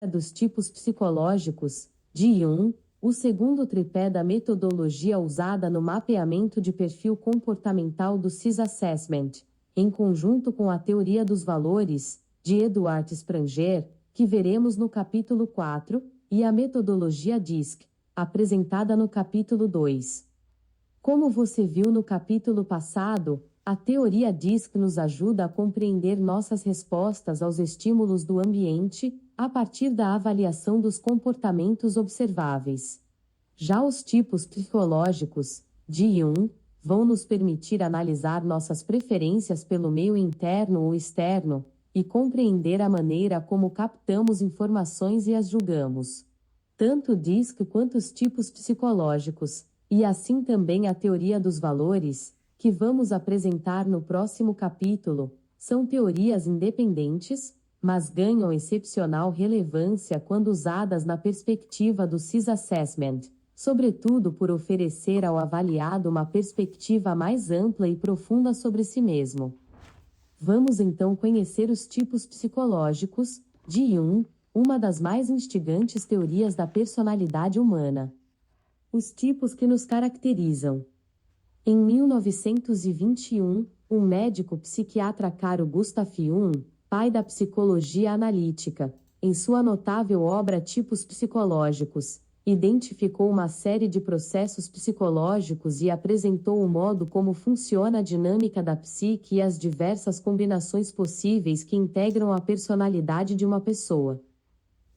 dos tipos psicológicos, de Jung, o segundo tripé da metodologia usada no mapeamento de perfil comportamental do CIS Assessment, em conjunto com a teoria dos valores, de Eduard Spranger, que veremos no capítulo 4, e a metodologia DISC, apresentada no capítulo 2. Como você viu no capítulo passado, a teoria DISC nos ajuda a compreender nossas respostas aos estímulos do ambiente, a partir da avaliação dos comportamentos observáveis. Já os tipos psicológicos, de Jung, vão nos permitir analisar nossas preferências pelo meio interno ou externo, e compreender a maneira como captamos informações e as julgamos. Tanto DISC quanto os tipos psicológicos, e assim também a teoria dos valores, que vamos apresentar no próximo capítulo, são teorias independentes, mas ganham excepcional relevância quando usadas na perspectiva do CIS Assessment, sobretudo por oferecer ao avaliado uma perspectiva mais ampla e profunda sobre si mesmo. Vamos então conhecer os tipos psicológicos, de Jung, uma das mais instigantes teorias da personalidade humana. Os tipos que nos caracterizam. Em 1921, o médico psiquiatra Carl Gustav Jung, pai da psicologia analítica, em sua notável obra Tipos Psicológicos, identificou uma série de processos psicológicos e apresentou o modo como funciona a dinâmica da psique e as diversas combinações possíveis que integram a personalidade de uma pessoa.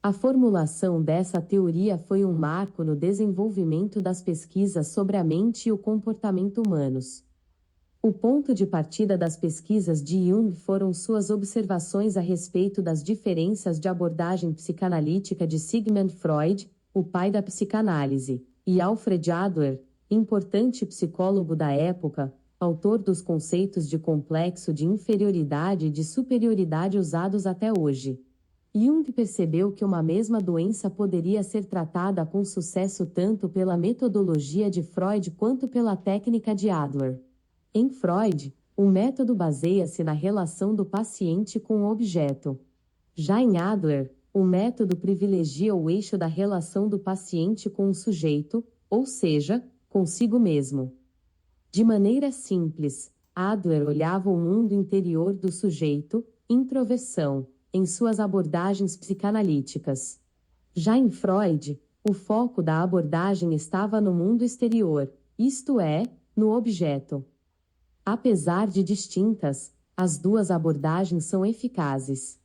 A formulação dessa teoria foi um marco no desenvolvimento das pesquisas sobre a mente e o comportamento humanos. O ponto de partida das pesquisas de Jung foram suas observações a respeito das diferenças de abordagem psicanalítica de Sigmund Freud, o pai da psicanálise, e Alfred Adler, importante psicólogo da época, autor dos conceitos de complexo de inferioridade e de superioridade usados até hoje. Jung percebeu que uma mesma doença poderia ser tratada com sucesso tanto pela metodologia de Freud quanto pela técnica de Adler. Em Freud, o método baseia-se na relação do paciente com o objeto. Já em Adler, o método privilegia o eixo da relação do paciente com o sujeito, ou seja, consigo mesmo. De maneira simples, Adler olhava o mundo interior do sujeito, introversão, em suas abordagens psicanalíticas. Já em Freud, o foco da abordagem estava no mundo exterior, isto é, no objeto. Apesar de distintas, as duas abordagens são eficazes.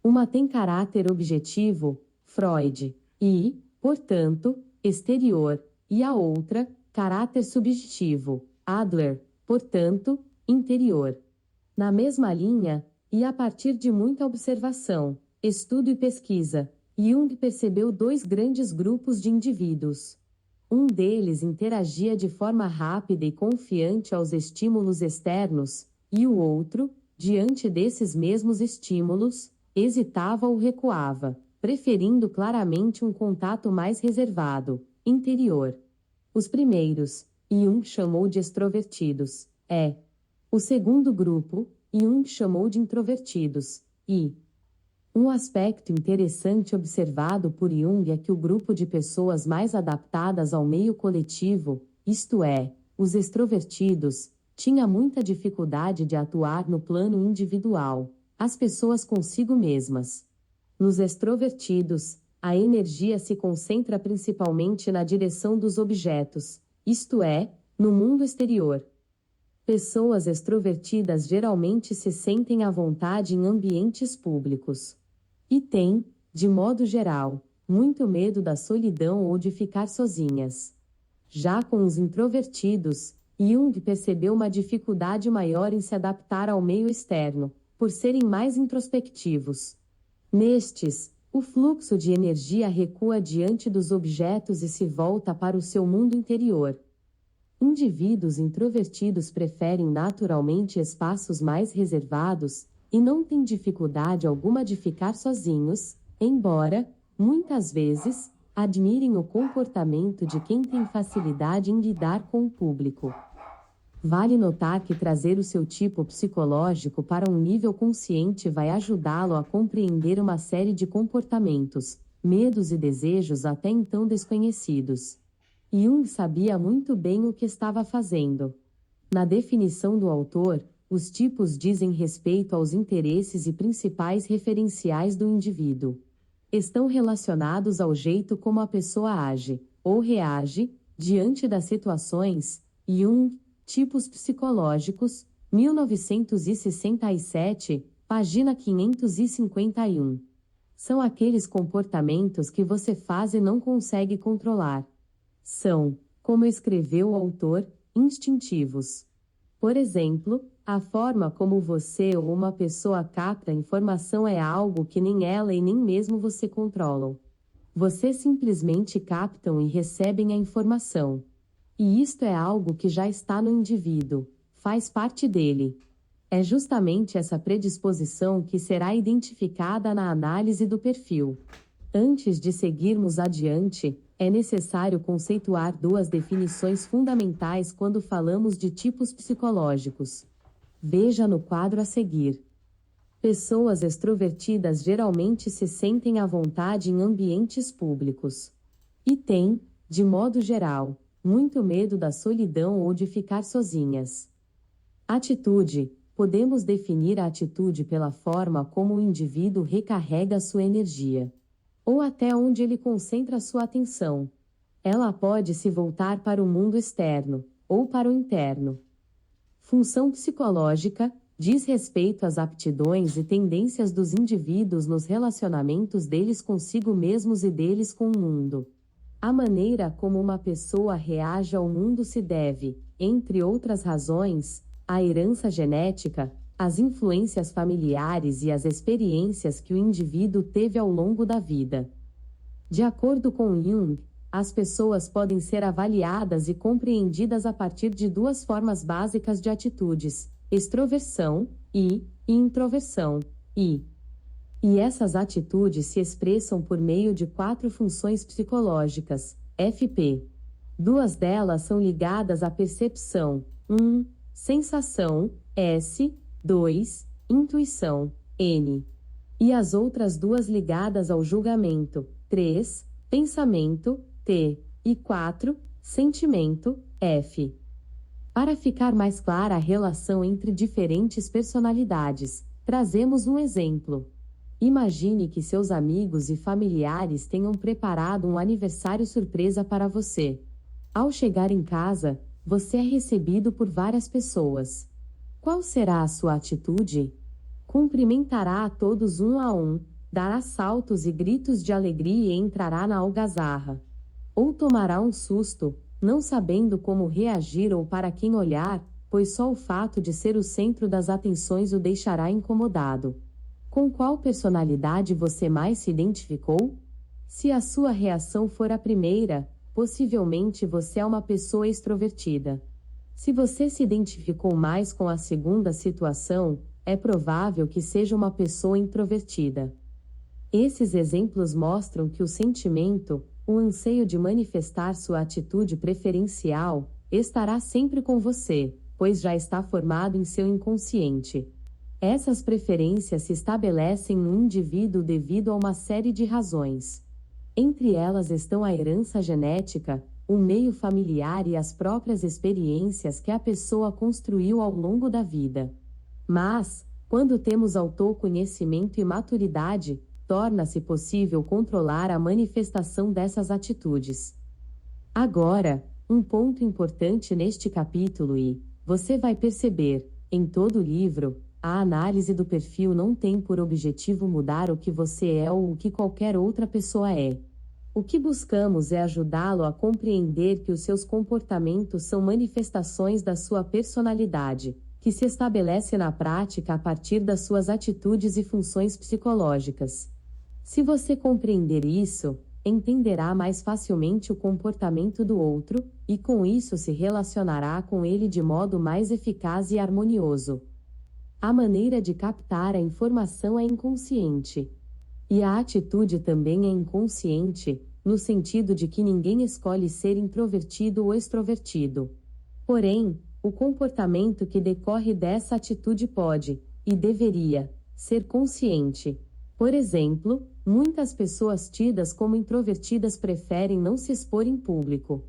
Uma tem caráter objetivo, Freud, e, portanto, exterior, e a outra, caráter subjetivo, Adler, portanto, interior. Na mesma linha, e a partir de muita observação, estudo e pesquisa, Jung percebeu dois grandes grupos de indivíduos. Um deles interagia de forma rápida e confiante aos estímulos externos, e o outro, diante desses mesmos estímulos, hesitava ou recuava, preferindo claramente um contato mais reservado, interior. Os primeiros, Jung chamou de extrovertidos, o segundo grupo, Jung chamou de introvertidos, e um aspecto interessante observado por Jung é que o grupo de pessoas mais adaptadas ao meio coletivo, isto é, os extrovertidos, tinha muita dificuldade de atuar no plano individual, as pessoas consigo mesmas. Nos extrovertidos, a energia se concentra principalmente na direção dos objetos, isto é, no mundo exterior. Pessoas extrovertidas geralmente se sentem à vontade em ambientes públicos. E têm, de modo geral, muito medo da solidão ou de ficar sozinhas. Já com os introvertidos, Jung percebeu uma dificuldade maior em se adaptar ao meio externo, por serem mais introspectivos. Nestes, o fluxo de energia recua diante dos objetos e se volta para o seu mundo interior. Indivíduos introvertidos preferem naturalmente espaços mais reservados e não têm dificuldade alguma de ficar sozinhos, embora, muitas vezes, admirem o comportamento de quem tem facilidade em lidar com o público. Vale notar que trazer o seu tipo psicológico para um nível consciente vai ajudá-lo a compreender uma série de comportamentos, medos e desejos até então desconhecidos. Jung sabia muito bem o que estava fazendo. Na definição do autor, os tipos dizem respeito aos interesses e principais referenciais do indivíduo. Estão relacionados ao jeito como a pessoa age, ou reage, diante das situações. Jung, Tipos Psicológicos, 1967, página 551. São aqueles comportamentos que você faz e não consegue controlar. São, como escreveu o autor, instintivos. Por exemplo, a forma como você ou uma pessoa capta a informação é algo que nem ela e nem mesmo você controlam. Você simplesmente captam e recebem a informação. E isto é algo que já está no indivíduo, faz parte dele. É justamente essa predisposição que será identificada na análise do perfil. Antes de seguirmos adiante, é necessário conceituar duas definições fundamentais quando falamos de tipos psicológicos. Veja no quadro a seguir. Pessoas extrovertidas geralmente se sentem à vontade em ambientes públicos. E têm, de modo geral, muito medo da solidão ou de ficar sozinhas. Atitude. Podemos definir a atitude pela forma como o indivíduo recarrega sua energia, ou até onde ele concentra sua atenção. Ela pode se voltar para o mundo externo, ou para o interno. Função psicológica. Diz respeito às aptidões e tendências dos indivíduos nos relacionamentos deles consigo mesmos e deles com o mundo. A maneira como uma pessoa reage ao mundo se deve, entre outras razões, à herança genética, às influências familiares e às experiências que o indivíduo teve ao longo da vida. De acordo com Jung, as pessoas podem ser avaliadas e compreendidas a partir de duas formas básicas de atitudes: extroversão e introversão, e essas atitudes se expressam por meio de 4 funções psicológicas, FP. Duas delas são ligadas à percepção, 1, sensação, S, 2, intuição, N. E as outras duas ligadas ao julgamento, 3, pensamento, T, e 4, sentimento, F. Para ficar mais clara a relação entre diferentes personalidades, trazemos um exemplo. Imagine que seus amigos e familiares tenham preparado um aniversário surpresa para você. Ao chegar em casa, você é recebido por várias pessoas. Qual será a sua atitude? Cumprimentará a todos um a um, dará saltos e gritos de alegria e entrará na algazarra. Ou tomará um susto, não sabendo como reagir ou para quem olhar, pois só o fato de ser o centro das atenções o deixará incomodado. Com qual personalidade você mais se identificou? Se a sua reação for a primeira, possivelmente você é uma pessoa extrovertida. Se você se identificou mais com a segunda situação, é provável que seja uma pessoa introvertida. Esses exemplos mostram que o sentimento, o anseio de manifestar sua atitude preferencial, estará sempre com você, pois já está formado em seu inconsciente. Essas preferências se estabelecem no indivíduo devido a uma série de razões. Entre elas estão a herança genética, o meio familiar e as próprias experiências que a pessoa construiu ao longo da vida. Mas, quando temos autoconhecimento e maturidade, torna-se possível controlar a manifestação dessas atitudes. Agora, um ponto importante neste capítulo você vai perceber, em todo o livro, a análise do perfil não tem por objetivo mudar o que você é ou o que qualquer outra pessoa é. O que buscamos é ajudá-lo a compreender que os seus comportamentos são manifestações da sua personalidade, que se estabelece na prática a partir das suas atitudes e funções psicológicas. Se você compreender isso, entenderá mais facilmente o comportamento do outro, e com isso se relacionará com ele de modo mais eficaz e harmonioso. A maneira de captar a informação é inconsciente. E a atitude também é inconsciente, no sentido de que ninguém escolhe ser introvertido ou extrovertido. Porém, o comportamento que decorre dessa atitude pode, e deveria, ser consciente. Por exemplo, Muitas pessoas tidas como introvertidas preferem não se expor em público.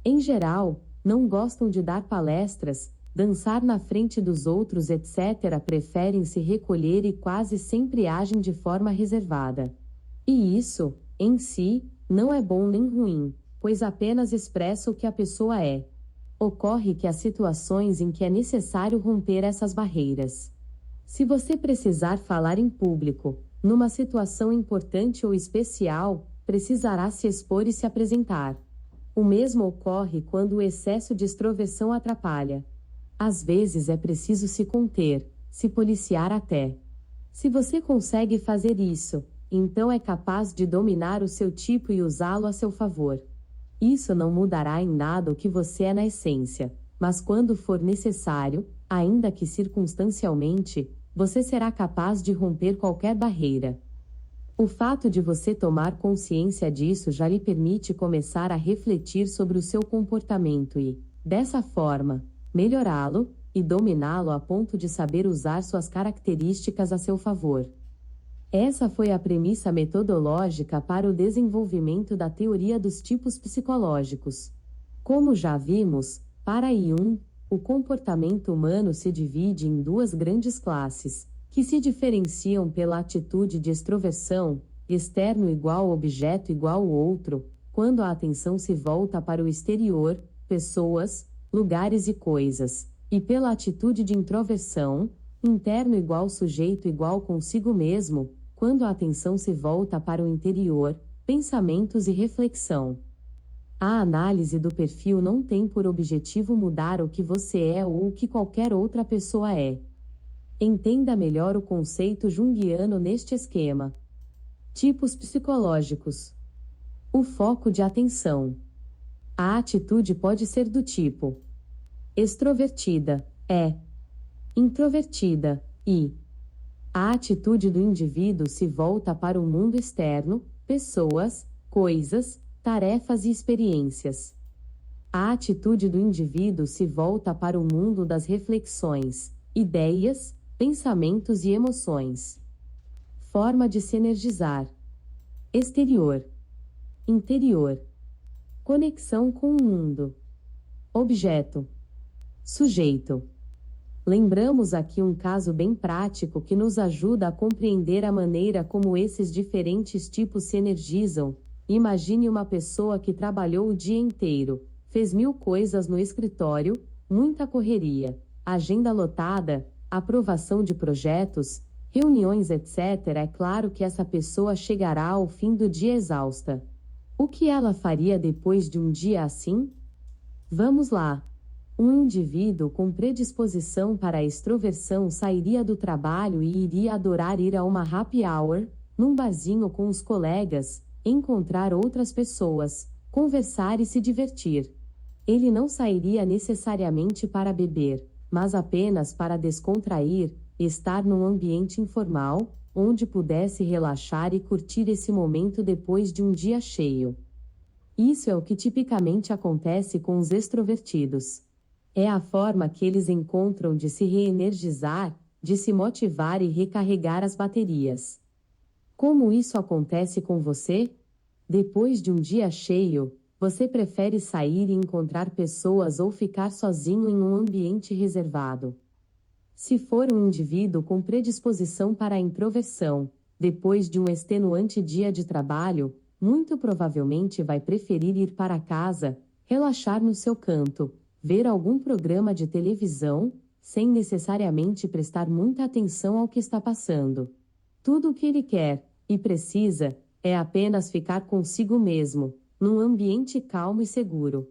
Em geral, não gostam de dar palestras, dançar na frente dos outros, etc. Preferem se recolher e quase sempre agem de forma reservada. E isso, em si, não é bom nem ruim, pois apenas expressa o que a pessoa é. Ocorre que há situações em que é necessário romper essas barreiras. Se você precisar falar em público, numa situação importante ou especial, precisará se expor e se apresentar. O mesmo ocorre quando o excesso de extroversão atrapalha. Às vezes é preciso se conter, se policiar até. Se você consegue fazer isso, então é capaz de dominar o seu tipo e usá-lo a seu favor. Isso não mudará em nada o que você é na essência, mas quando for necessário, ainda que circunstancialmente, você será capaz de romper qualquer barreira. O fato de você tomar consciência disso já lhe permite começar a refletir sobre o seu comportamento e, dessa forma, melhorá-lo e dominá-lo a ponto de saber usar suas características a seu favor. Essa foi a premissa metodológica para o desenvolvimento da teoria dos tipos psicológicos. Como já vimos, para Jung, o comportamento humano se divide em duas grandes classes, que se diferenciam pela atitude de extroversão, externo igual objeto igual outro, quando a atenção se volta para o exterior, pessoas, lugares e coisas, e pela atitude de introversão, interno igual sujeito igual consigo mesmo, quando a atenção se volta para o interior, pensamentos e reflexão. A análise do perfil não tem por objetivo mudar o que você é ou o que qualquer outra pessoa é. Entenda melhor o conceito junguiano neste esquema. Tipos psicológicos. O foco de atenção. A atitude pode ser do tipo extrovertida, introvertida, e a atitude do indivíduo se volta para o mundo externo, pessoas, coisas, tarefas e experiências. A atitude do indivíduo se volta para o mundo das reflexões, ideias, pensamentos e emoções. Forma de se energizar. Exterior. Interior. Conexão com o mundo. Objeto. Sujeito. Lembramos aqui um caso bem prático que nos ajuda a compreender a maneira como esses diferentes tipos se energizam. Imagine uma pessoa que trabalhou o dia inteiro, fez 1000 coisas no escritório, muita correria, agenda lotada, aprovação de projetos, reuniões, etc. É claro que essa pessoa chegará ao fim do dia exausta. O que ela faria depois de um dia assim? Vamos lá. Um indivíduo com predisposição para a extroversão sairia do trabalho e iria adorar ir a uma happy hour, num barzinho com os colegas, encontrar outras pessoas, conversar e se divertir. Ele não sairia necessariamente para beber, mas apenas para descontrair, estar num ambiente informal, onde pudesse relaxar e curtir esse momento depois de um dia cheio. Isso é o que tipicamente acontece com os extrovertidos. É a forma que eles encontram de se reenergizar, de se motivar e recarregar as baterias. Como isso acontece com você? Depois de um dia cheio, você prefere sair e encontrar pessoas ou ficar sozinho em um ambiente reservado? Se for um indivíduo com predisposição para a introversão, depois de um extenuante dia de trabalho, muito provavelmente vai preferir ir para casa, relaxar no seu canto, ver algum programa de televisão, sem necessariamente prestar muita atenção ao que está passando. Tudo o que ele quer, e precisa, é apenas ficar consigo mesmo, num ambiente calmo e seguro.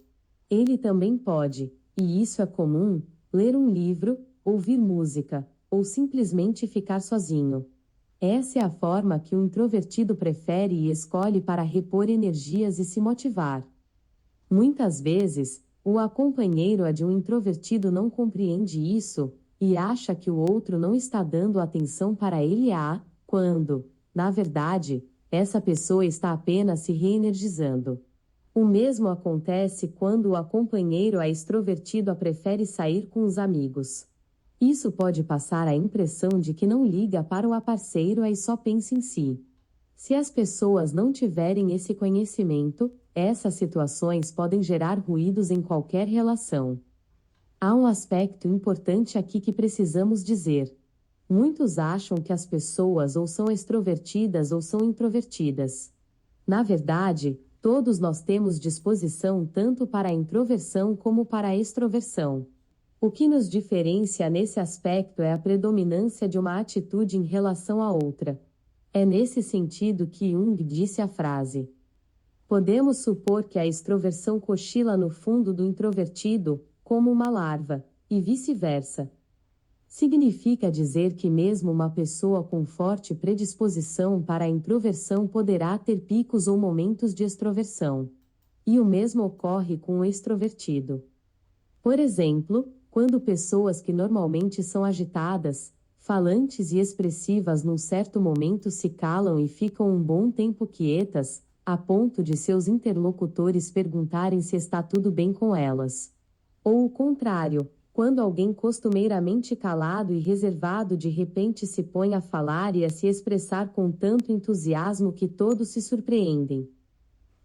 Ele também pode, e isso é comum, ler um livro, ouvir música, ou simplesmente ficar sozinho. Essa é a forma que um introvertido prefere e escolhe para repor energias e se motivar. Muitas vezes, o companheiro de um introvertido não compreende isso, e acha que o outro não está dando atenção para ele quando, na verdade, essa pessoa está apenas se reenergizando. O mesmo acontece quando o companheiro extrovertido prefere sair com os amigos. Isso pode passar a impressão de que não liga para o parceiro e só pensa em si. Se as pessoas não tiverem esse conhecimento, essas situações podem gerar ruídos em qualquer relação. Há um aspecto importante aqui que precisamos dizer. Muitos acham que as pessoas ou são extrovertidas ou são introvertidas. Na verdade, todos nós temos disposição tanto para a introversão como para a extroversão. O que nos diferencia nesse aspecto é a predominância de uma atitude em relação à outra. É nesse sentido que Jung disse a frase: podemos supor que a extroversão cochila no fundo do introvertido, como uma larva, e vice-versa. Significa dizer que mesmo uma pessoa com forte predisposição para a introversão poderá ter picos ou momentos de extroversão. E o mesmo ocorre com o extrovertido. Por exemplo, quando pessoas que normalmente são agitadas, falantes e expressivas num certo momento se calam e ficam um bom tempo quietas, a ponto de seus interlocutores perguntarem se está tudo bem com elas. Ou o contrário, quando alguém costumeiramente calado e reservado de repente se põe a falar e a se expressar com tanto entusiasmo que todos se surpreendem.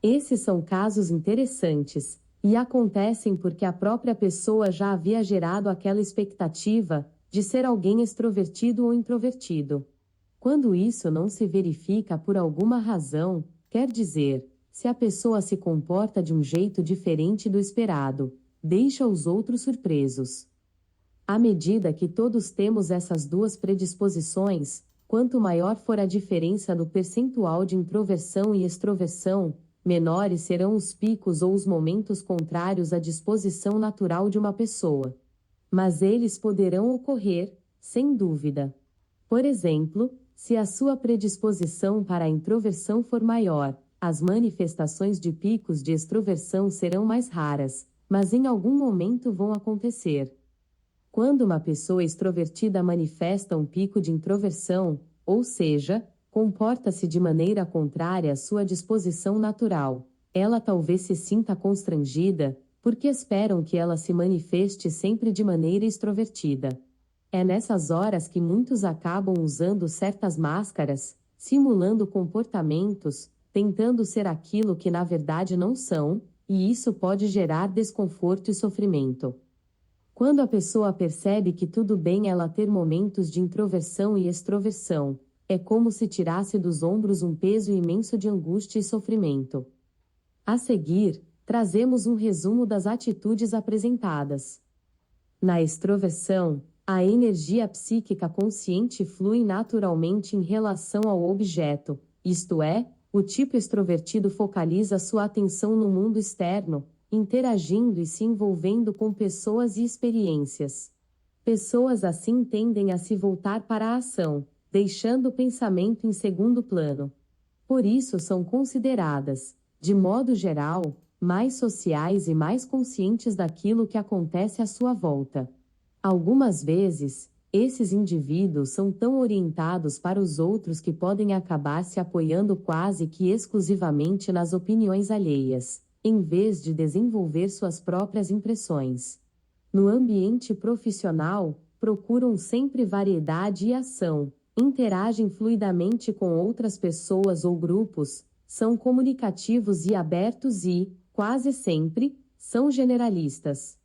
Esses são casos interessantes, e acontecem porque a própria pessoa já havia gerado aquela expectativa de ser alguém extrovertido ou introvertido. Quando isso não se verifica por alguma razão, quer dizer, se a pessoa se comporta de um jeito diferente do esperado, deixa os outros surpresos. À medida que todos temos essas duas predisposições, quanto maior for a diferença no percentual de introversão e extroversão, menores serão os picos ou os momentos contrários à disposição natural de uma pessoa. Mas eles poderão ocorrer, sem dúvida. Por exemplo, se a sua predisposição para a introversão for maior, as manifestações de picos de extroversão serão mais raras, mas em algum momento vão acontecer. Quando uma pessoa extrovertida manifesta um pico de introversão, ou seja, comporta-se de maneira contrária à sua disposição natural, ela talvez se sinta constrangida, porque esperam que ela se manifeste sempre de maneira extrovertida. É nessas horas que muitos acabam usando certas máscaras, simulando comportamentos, tentando ser aquilo que na verdade não são, e isso pode gerar desconforto e sofrimento. Quando a pessoa percebe que tudo bem ela ter momentos de introversão e extroversão, é como se tirasse dos ombros um peso imenso de angústia e sofrimento. A seguir, trazemos um resumo das atitudes apresentadas. Na extroversão, a energia psíquica consciente flui naturalmente em relação ao objeto, isto é, o tipo extrovertido focaliza sua atenção no mundo externo, interagindo e se envolvendo com pessoas e experiências. Pessoas assim tendem a se voltar para a ação, deixando o pensamento em segundo plano. Por isso são consideradas, de modo geral, mais sociais e mais conscientes daquilo que acontece à sua volta. Algumas vezes, esses indivíduos são tão orientados para os outros que podem acabar se apoiando quase que exclusivamente nas opiniões alheias, em vez de desenvolver suas próprias impressões. No ambiente profissional, procuram sempre variedade e ação, interagem fluidamente com outras pessoas ou grupos, são comunicativos e abertos e, quase sempre, são generalistas.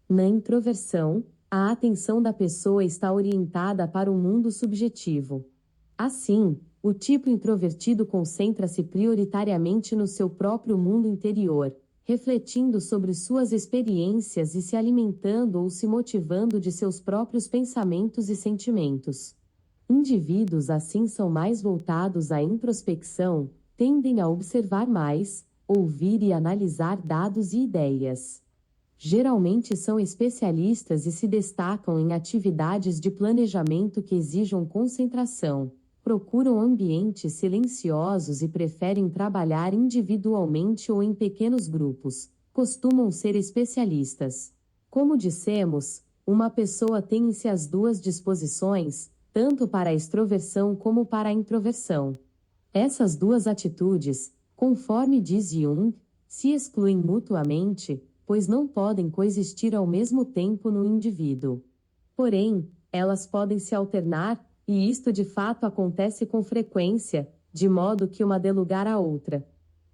Na introversão, a atenção da pessoa está orientada para o mundo subjetivo. Assim, o tipo introvertido concentra-se prioritariamente no seu próprio mundo interior, refletindo sobre suas experiências e se alimentando ou se motivando de seus próprios pensamentos e sentimentos. Indivíduos assim são mais voltados à introspecção, tendem a observar mais, ouvir e analisar dados e ideias. Geralmente são especialistas e se destacam em atividades de planejamento que exijam concentração, procuram ambientes silenciosos e preferem trabalhar individualmente ou em pequenos grupos, costumam ser especialistas. Como dissemos, uma pessoa tem em si as duas disposições, tanto para a extroversão como para a introversão. Essas duas atitudes, conforme diz Jung, se excluem mutuamente, pois não podem coexistir ao mesmo tempo no indivíduo. Porém, elas podem se alternar, e isto de fato acontece com frequência, de modo que uma dê lugar à outra.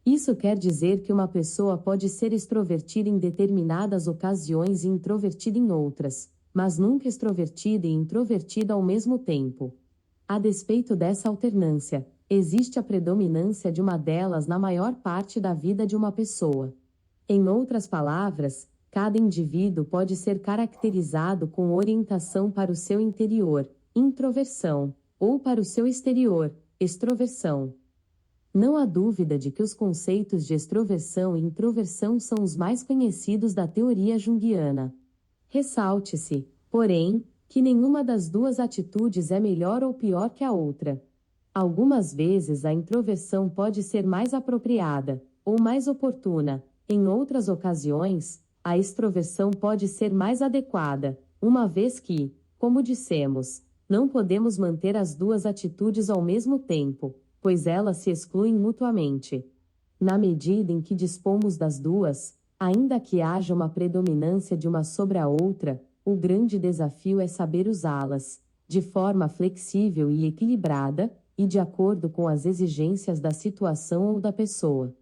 Isso quer dizer que uma pessoa pode ser extrovertida em determinadas ocasiões e introvertida em outras, mas nunca extrovertida e introvertida ao mesmo tempo. A despeito dessa alternância, existe a predominância de uma delas na maior parte da vida de uma pessoa. Em outras palavras, cada indivíduo pode ser caracterizado com orientação para o seu interior, introversão, ou para o seu exterior, extroversão. Não há dúvida de que os conceitos de extroversão e introversão são os mais conhecidos da teoria junguiana. Ressalte-se, porém, que nenhuma das duas atitudes é melhor ou pior que a outra. Algumas vezes a introversão pode ser mais apropriada, ou mais oportuna, em outras ocasiões, a extroversão pode ser mais adequada, uma vez que, como dissemos, não podemos manter as duas atitudes ao mesmo tempo, pois elas se excluem mutuamente. Na medida em que dispomos das duas, ainda que haja uma predominância de uma sobre a outra, o grande desafio é saber usá-las, de forma flexível e equilibrada, e de acordo com as exigências da situação ou da pessoa.